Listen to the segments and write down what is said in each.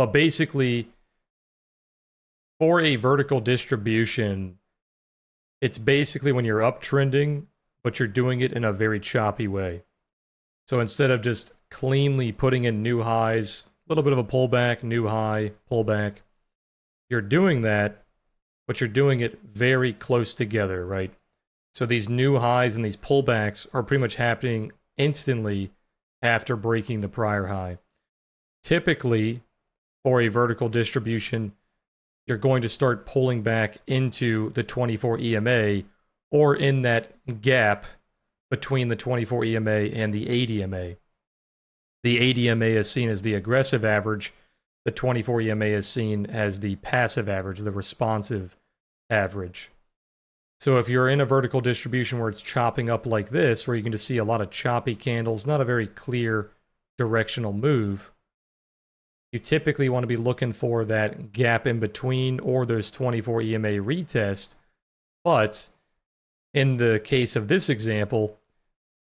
But basically, for a vertical distribution, it's basically when you're uptrending, but you're doing it in a very choppy way. So instead of just cleanly putting in new highs, a little bit of a pullback, new high, pullback, you're doing that, but you're doing it very close together, right? So these new highs and these pullbacks are pretty much happening instantly after breaking the prior high. Typically, for a vertical distribution, you're going to start pulling back into the 24 EMA or in that gap between the 24 EMA and the 8 EMA. The 8 EMA is seen as the aggressive average. The 24 EMA is seen as the passive average, the responsive average. So if you're in a vertical distribution where it's chopping up like this, where you can just see a lot of choppy candles, not a very clear directional move, you typically want to be looking for that gap in between or those 24 EMA retest. But in the case of this example,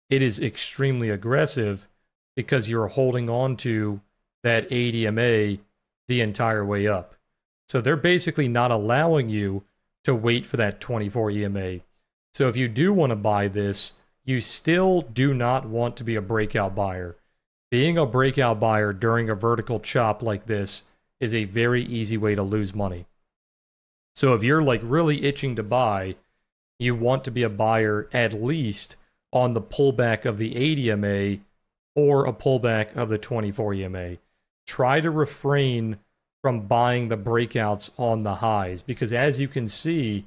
it is extremely aggressive because you're holding on to that 8 EMA the entire way up. So they're basically not allowing you to wait for that 24 EMA. So if you do want to buy this, you still do not want to be a breakout buyer. Being a breakout buyer during a vertical chop like this is a very easy way to lose money. So if you're like really itching to buy, you want to be a buyer at least on the pullback of the 8 EMA or a pullback of the 24 EMA. Try to refrain from buying the breakouts on the highs, because as you can see,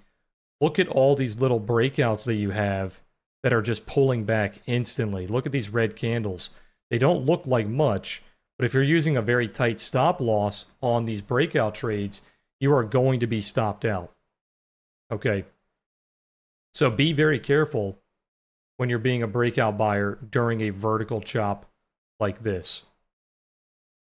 look at all these little breakouts that you have that are just pulling back instantly. Look at these red candles. They don't look like much, but if you're using a very tight stop loss on these breakout trades, you are going to be stopped out. Okay. So be very careful when you're being a breakout buyer during a vertical chop like this.